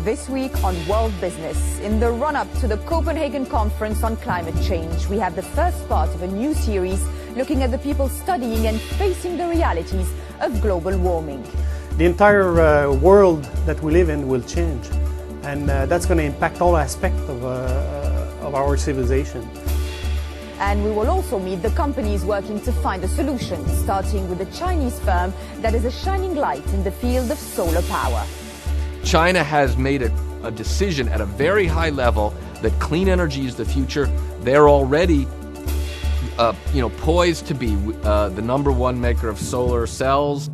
This week on World Business, in the run-up to the Copenhagen Conference on Climate Change, we have the first part of a new series looking at the people studying and facing the realities of global warming. The entire world that we live in will change, and that's going to impact all aspects of our civilization. And we will also meet the companies working to find a solution, starting with a Chinese firm that is a shining light in the field of solar power. China has made a decision at a very high level that clean energy is the future. They're already poised to be the #1 maker of solar cells.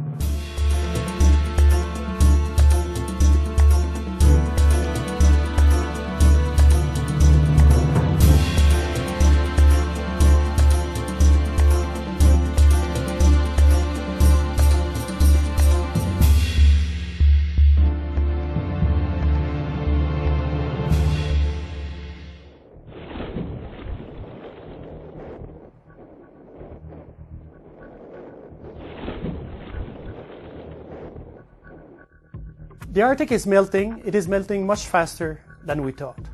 The Arctic is melting. It is melting much faster than we thought.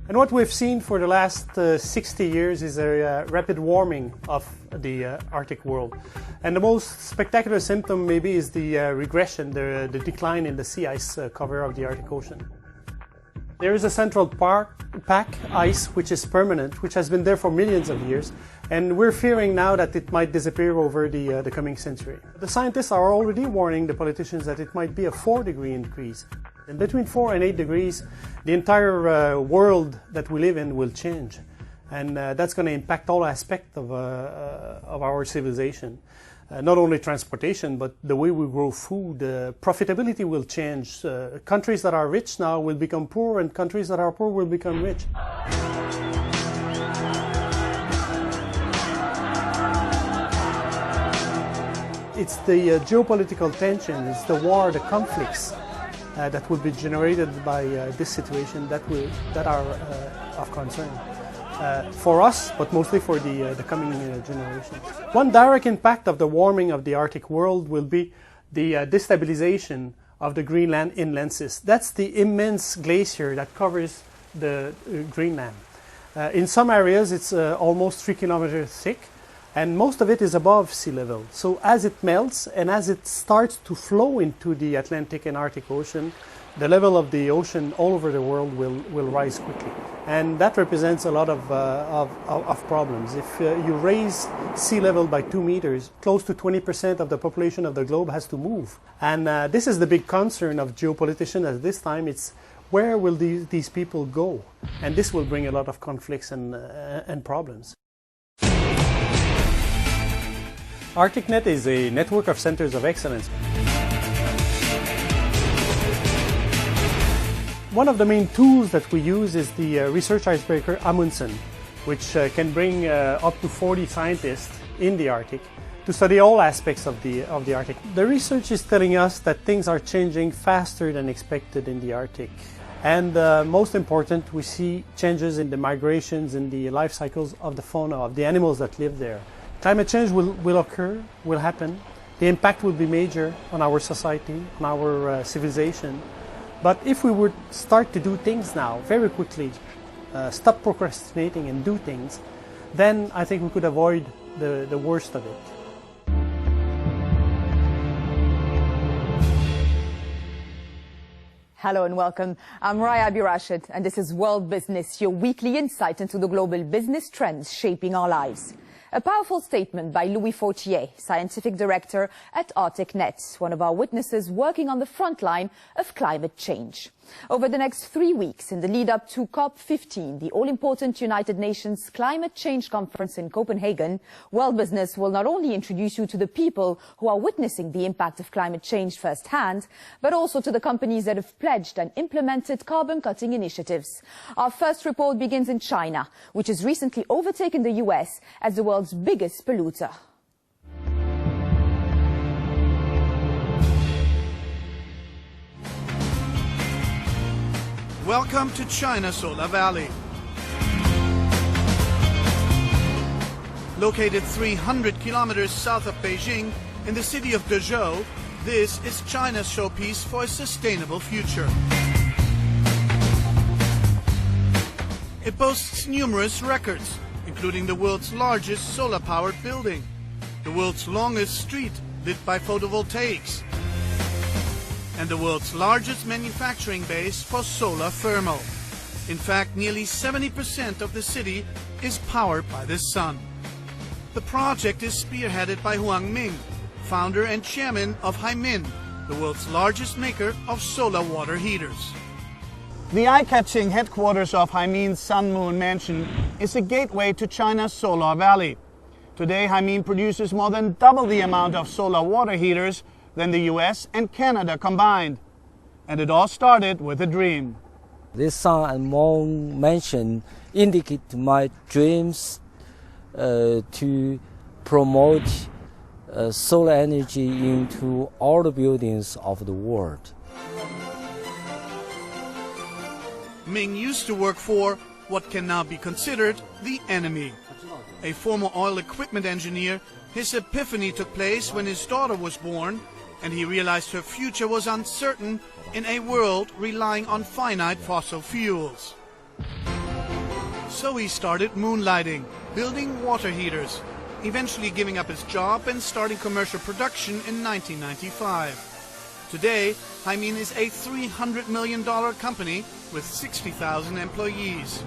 And what we've seen for the last 60 years is a rapid warming of the Arctic world. And the most spectacular symptom maybe is the regression, the decline in the sea ice cover of the Arctic Ocean. There is a central pack ice which is permanent, which has been there for millions of years, and we're fearing now that it might disappear over the coming century. The scientists are already warning the politicians that it might be a 4-degree increase. And between 4 and 8 degrees, the entire world that we live in will change, and that's going to impact all aspects of our civilization. Not only transportation, but the way we grow food. Profitability will change. Countries that are rich now will become poor, and countries that are poor will become rich. It's the geopolitical tension, it's the war, the conflicts that will be generated by this situation that are of concern. For us, but mostly for the coming generations. One direct impact of the warming of the Arctic world will be the destabilization of the Greenland inland sea. That's the immense glacier that covers the Greenland. In some areas, it's almost 3 kilometers thick, and most of it is above sea level. So as it melts and as it starts to flow into the Atlantic and Arctic Ocean, the level of the ocean all over the world will rise quickly. And that represents a lot of problems. If you raise sea level by 2 meters, close to 20% of the population of the globe has to move. And this is the big concern of geopoliticians at this time. It's where will these people go? And this will bring a lot of conflicts and problems. ArcticNet is a network of centers of excellence. One of the main tools that we use is the research icebreaker Amundsen, which can bring up to 40 scientists in the Arctic to study all aspects of the Arctic. The research is telling us that things are changing faster than expected in the Arctic. And most important, we see changes in the migrations and the life cycles of the fauna, of the animals that live there. Climate change will occur, will happen. The impact will be major on our society, on our civilization. But if we would start to do things now, very quickly, stop procrastinating and do things, then I think we could avoid the worst of it. Hello and welcome. I'm Raya Abirashid, and this is World Business, your weekly insight into the global business trends shaping our lives. A powerful statement by Louis Fortier, Scientific Director at ArcticNet, one of our witnesses working on the front line of climate change. Over the next 3 weeks, in the lead-up to COP15, the all-important United Nations Climate Change Conference in Copenhagen, World Business will not only introduce you to the people who are witnessing the impact of climate change firsthand, but also to the companies that have pledged and implemented carbon-cutting initiatives. Our first report begins in China, which has recently overtaken the US as the world's biggest polluter. Welcome to China Solar Valley. Located 300 kilometers south of Beijing, in the city of Dezhou, this is China's showpiece for a sustainable future. It boasts numerous records, including the world's largest solar-powered building, the world's longest street lit by photovoltaics, and the world's largest manufacturing base for solar thermal. In fact, nearly 70% of the city is powered by the sun. The project is spearheaded by Himin, founder and chairman of Himin, the world's largest maker of solar water heaters. The eye-catching headquarters of Himin's Sun Moon Mansion is a gateway to China's Solar Valley. Today, Himin produces more than double the amount of solar water heaters than the US and Canada combined. And it all started with a dream. This Sun and Moon Mansion indicate my dreams to promote solar energy into all the buildings of the world. Ming used to work for what can now be considered the enemy. A former oil equipment engineer, his epiphany took place when his daughter was born, and he realized her future was uncertain in a world relying on finite fossil fuels. So he started moonlighting, building water heaters, eventually giving up his job and starting commercial production in 1995. Today, Himin is a $300 million company with 60,000 employees.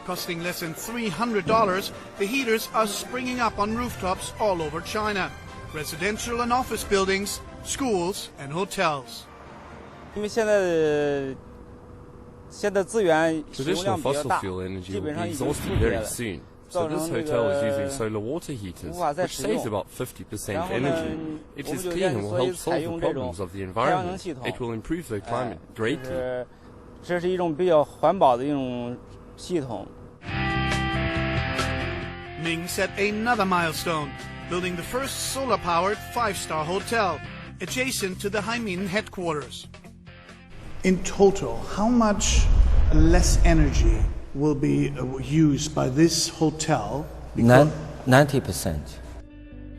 Costing less than $300, the heaters are springing up on rooftops all over China, residential and office buildings, schools and hotels. Traditional fossil fuel energy will be exhausted very soon. So this hotel is using solar water heaters, which saves about 50% energy. It is clean and will help solve the problems of the environment. It will improve the climate greatly. Ming set another milestone, building the first solar-powered 5-star hotel, adjacent to the Himin headquarters. In total, how much less energy will be used by this hotel? 90%.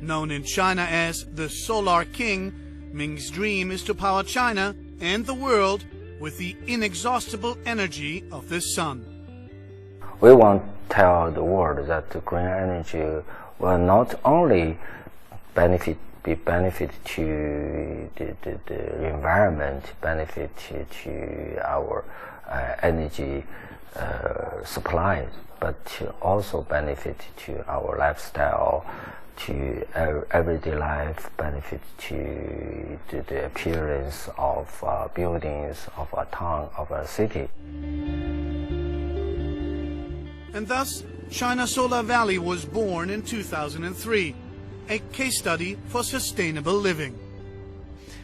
Known in China as the Solar King, Ming's dream is to power China and the world with the inexhaustible energy of the sun. We want to tell the world that the green energy will not only benefit to the environment, benefit to our energy supply, but also benefit to our lifestyle, to everyday life, benefit to the appearance of buildings, of a town, of a city. And thus, China Solar Valley was born in 2003, a case study for sustainable living.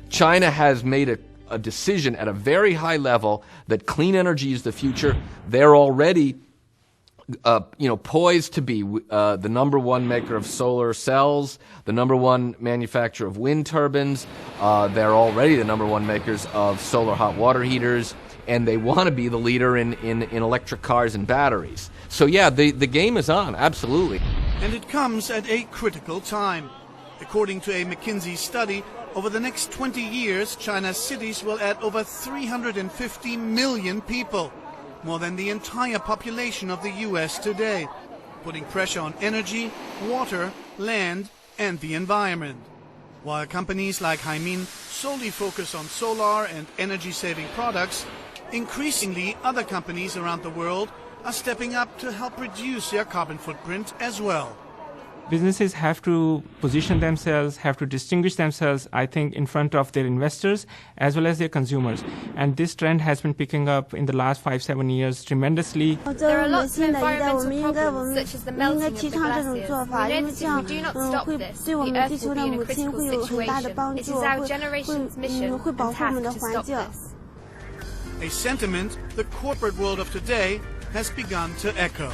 China has made a decision at a very high level that clean energy is the future. They're already poised to be the number one maker of solar cells, the number one manufacturer of wind turbines. They're already the number one makers of solar hot water heaters, and they want to be the leader in electric cars and batteries. So yeah, the game is on, absolutely. And it comes at a critical time. According to a McKinsey study, over the next 20 years, China's cities will add over 350 million people, more than the entire population of the US today, putting pressure on energy, water, land, and the environment. While companies like Himin solely focus on solar and energy-saving products, increasingly other companies around the world are stepping up to help reduce their carbon footprint as well. Businesses have to position themselves, have to distinguish themselves, I think, in front of their investors as well as their consumers. And this trend has been picking up in the last 5-7 years tremendously. There are lots of environmental problems, such as the melting of the glaciers. We know that if we do not stop this, the Earth will be in a critical situation. It is our generation's mission and task to stop this. A sentiment the corporate world of today has begun to echo.